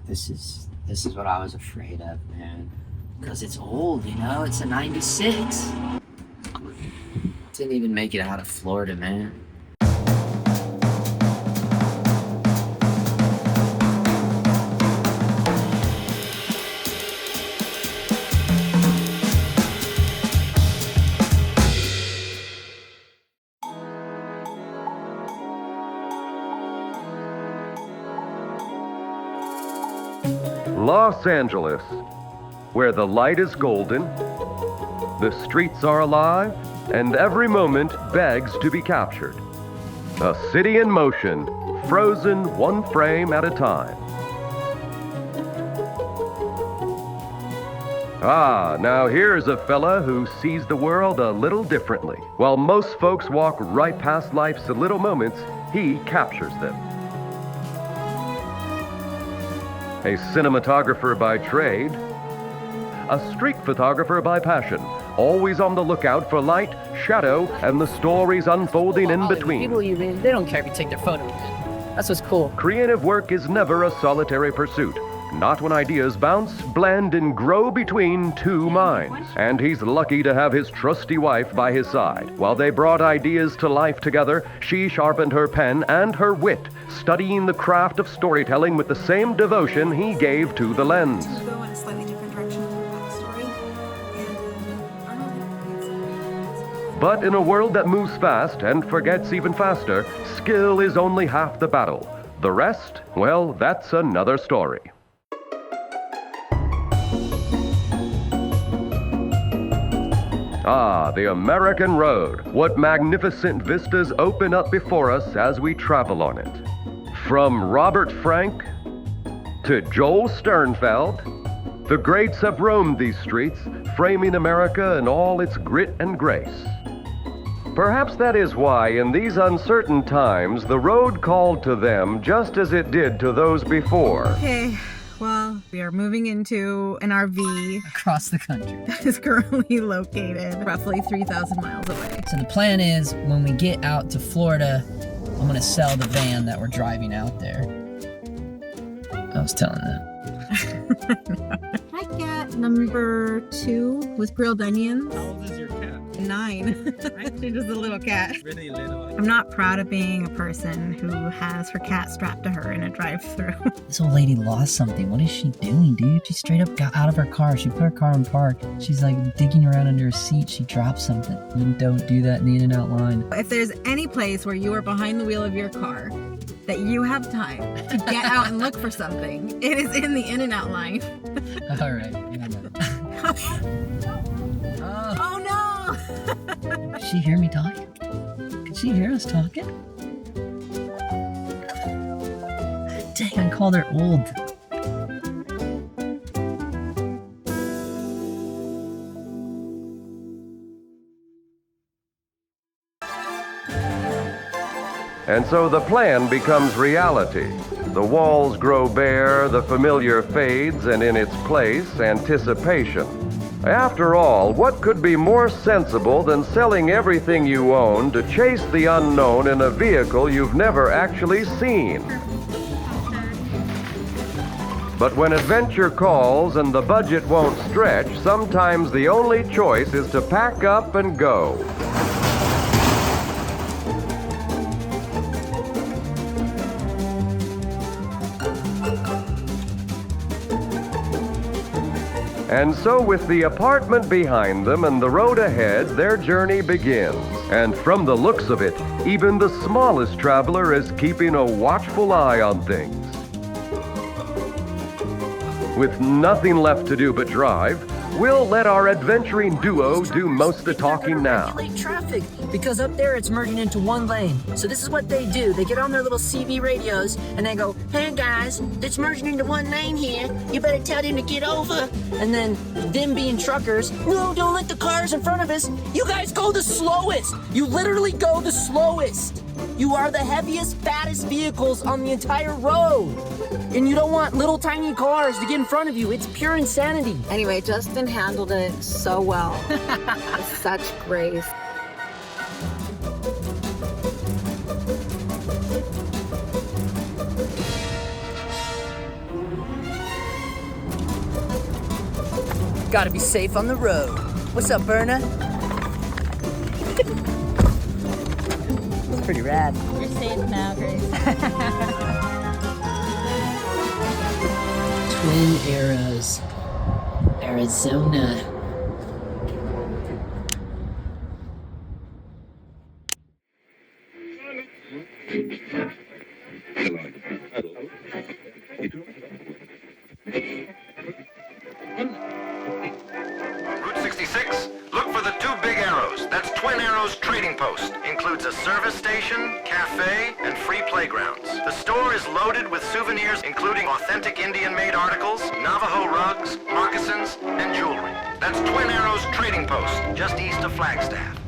This is what I was afraid of, man. Because it's old, you know? It's a 96. Didn't even make it out of Florida, man. Los Angeles, where the light is golden, the streets are alive, and every moment begs to be captured. A city in motion, frozen one frame at a time. Ah, now here's a fella who sees the world a little differently. While most folks walk right past life's little moments, he captures them. A cinematographer by trade, a street photographer by passion, always on the lookout for light, shadow, and the stories unfolding in between. People, they don't care if you take their photo, man. That's what's cool. Creative work is never a solitary pursuit. Not when ideas bounce, blend, and grow between two minds. And he's lucky to have his trusty wife by his side. While they brought ideas to life together, she sharpened her pen and her wit, studying the craft of storytelling with the same devotion he gave to the lens. Go in a slightly different direction in the backstory. But in a world that moves fast and forgets even faster, skill is only half the battle. The rest, well, that's another story. Ah, the American road. What magnificent vistas open up before us as we travel on it. From Robert Frank to Joel Sternfeld, the greats have roamed these streets, framing America in all its grit and grace. Perhaps that is why, in these uncertain times, the road called to them just as it did to those before. Okay, well, we are moving into an RV Across the country. that is currently located roughly 3,000 miles away. So the plan is, when we get out to Florida, I'm gonna sell the van that we're driving out there. I was telling them. My cat number 2 with grilled onions. How old is your cat? 9. She's just a little cat. Really little. I'm not proud of being a person who has her cat strapped to her in a drive-thru. This old lady lost something. What is she doing, dude? She straight up got out of her car. She put her car in park. She's like digging around under her seat. She dropped something. You don't do that in the In-N-Out line. If there's any place where you are behind the wheel of your car that you have time to get out and look for something, it is in the In-N-Out line. All right. Oh no! Did she hear me talking? Could she hear us talking? Dang, I called her old. And so the plan becomes reality. The walls grow bare, the familiar fades, and in its place, anticipation. After all, what could be more sensible than selling everything you own to chase the unknown in a vehicle you've never actually seen? But when adventure calls and the budget won't stretch, sometimes the only choice is to pack up and go. And so with the apartment behind them and the road ahead, their journey begins. And from the looks of it, even the smallest traveler is keeping a watchful eye on things. With nothing left to do but drive, we'll let our adventuring duo do most of the talking now. Regulate traffic, because up there it's merging into one lane. So this is what they do. They get on their little CB radios and they go, "Hey guys, it's merging into one lane here. You better tell them to get over." And then them being truckers, "No, don't let the cars in front of us. You guys go the slowest. You literally go the slowest. You are the heaviest, fattest vehicles on the entire road. And you don't want little tiny cars to get in front of you. It's pure insanity." Anyway, Justin handled it so well. With such grace. Gotta be safe on the road. What's up, Berna? It's pretty rad. You're safe now, Grace. Twin Arrows, Arizona. Route 66, look for the two big arrows. That's Twin Arrows Trading Post. Includes a service station, cafe, and free playgrounds. The store is loaded with souvenirs including authentic Indian-made articles, Navajo rugs, moccasins, and jewelry. That's Twin Arrows Trading Post, just east of Flagstaff.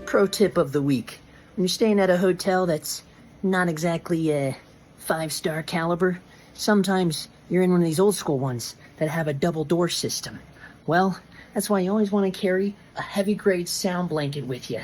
Pro tip of the week. When you're staying at a hotel that's not exactly a 5-star caliber, sometimes you're in one of these old school ones that have a double door system. Well, that's why you always want to carry a heavy grade sound blanket with you.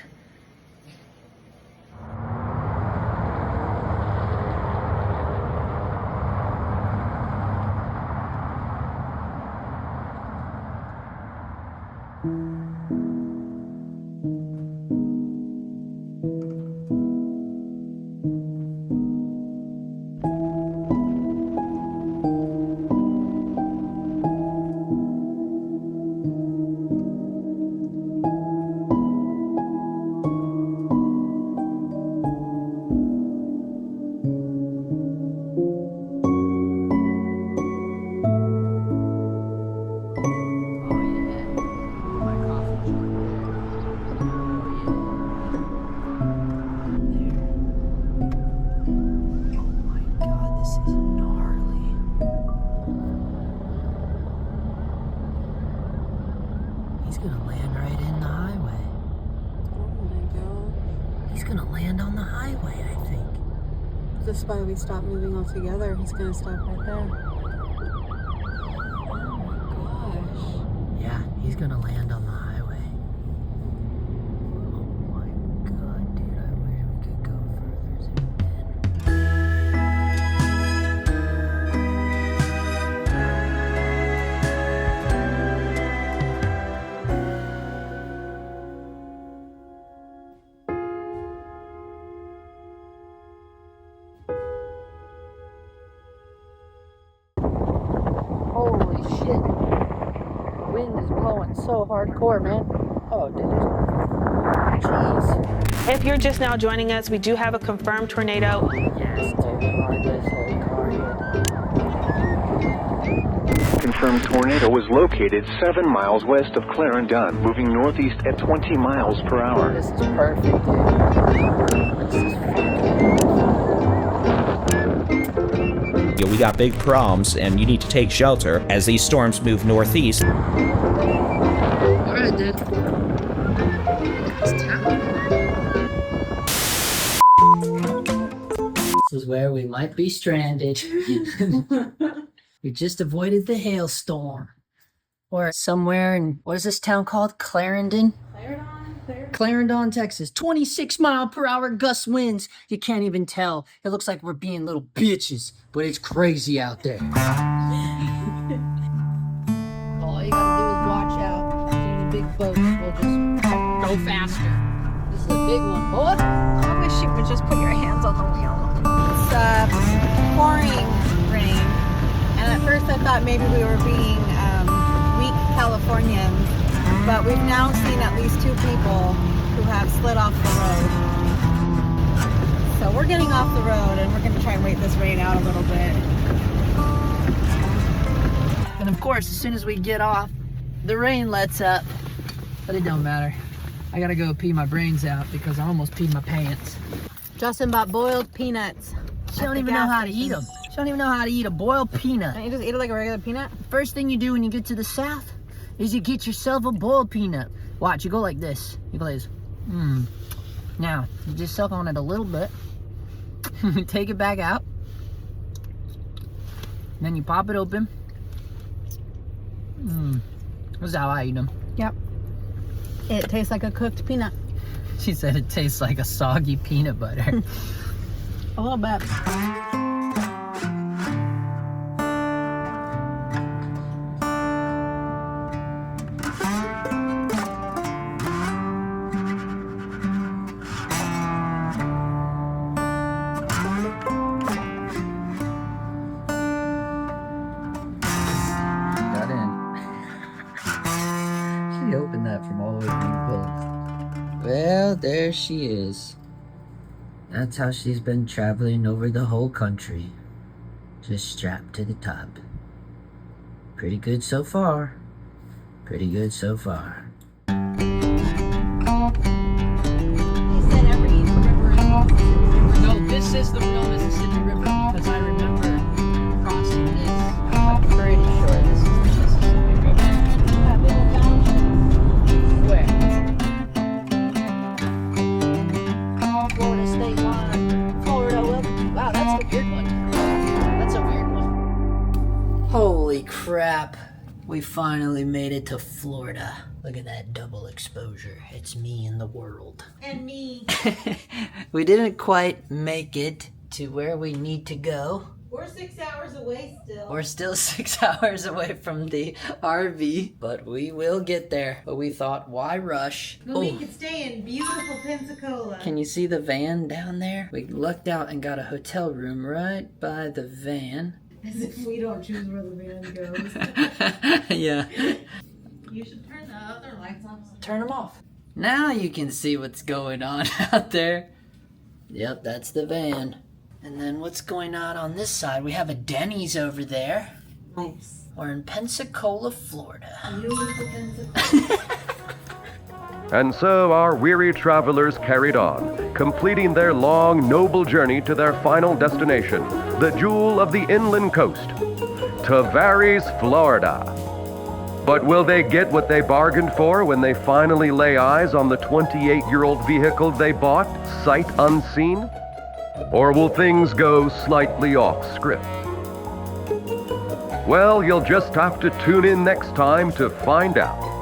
He's gonna land right in the highway. Oh my god. He's gonna land on the highway, I think. This is why we stopped moving altogether. He's gonna stop right there. Oh my gosh. Yeah, he's gonna land on the highway. Oh my god, dude, I wish we could go further. Zoom in. Holy shit. The wind is blowing so hardcore, man. Oh, dude. Jeez. If you're just now joining us, we do have a confirmed tornado. Yes, dude. This whole car hit. Confirmed tornado was located 7 miles west of Clarendon, moving northeast at 20 miles per hour. This is perfect, dude. This is We got big problems, and you need to take shelter as these storms move northeast. alright, dude. This is where we might be stranded. We just avoided the hailstorm. Or somewhere in, what is this town called? Clarendon? Clarendon, Texas. 26-mile-per-hour gust winds. You can't even tell. It looks like we're being little bitches, but it's crazy out there. All you gotta do is watch out. The big boats will just go faster. This is a big one, boy. I wish you would just put your hands on the wheel. It's pouring rain, and at first I thought maybe we were being weak Californians, but we've now seen at least 2 people who have slid off the road. So we're getting off the road and we're going to try and wait this rain out a little bit. And of course, as soon as we get off, the rain lets up. But it don't matter. I gotta go pee my brains out because I almost peed my pants. Justin bought boiled peanuts. She don't even know how to eat them. She don't even know how to eat a boiled peanut. Don't you just eat it like a regular peanut? First thing you do when you get to the South is you get yourself a boiled peanut. Watch, you go like this. You go like this. Now, you just suck on it a little bit. Take it back out. Then you pop it open. This is how I eat them. Yep. It tastes like a cooked peanut. She said it tastes like a soggy peanut butter. A little bit. Got in. She opened that from all the way being closed. Well, there she is. That's how she's been traveling over the whole country. Just strapped to the top. Pretty good so far. Pretty good so far. He said every river is Mississippi River. No, this is the real Mississippi River because I remember crossing this. I'm pretty sure this is the Mississippi River. That big old fountain. Where? Florida State line. Florida. Wow, that's a weird one. That's a weird one. Holy crap. We finally made it to Florida. Look at that double exposure. It's me in the world. And me. We didn't quite make it to where we need to go. We're 6 hours away still. We're still 6 hours away from the RV, but we will get there. But we thought, why rush? But we could stay in beautiful Pensacola. Can you see the van down there? We lucked out and got a hotel room right by the van. As if we don't choose where the van goes. Yeah. You should turn the other lights off. Turn them off. Now you can see what's going on out there. Yep, that's the van. And then what's going on this side? We have a Denny's over there. Nice. We're in Pensacola, Florida. Beautiful Pensacola. And so our weary travelers carried on, completing their long, noble journey to their final destination, the jewel of the inland coast, Tavares, Florida. But will they get what they bargained for when they finally lay eyes on the 28-year-old vehicle they bought, sight unseen? Or will things go slightly off script? Well, you'll just have to tune in next time to find out.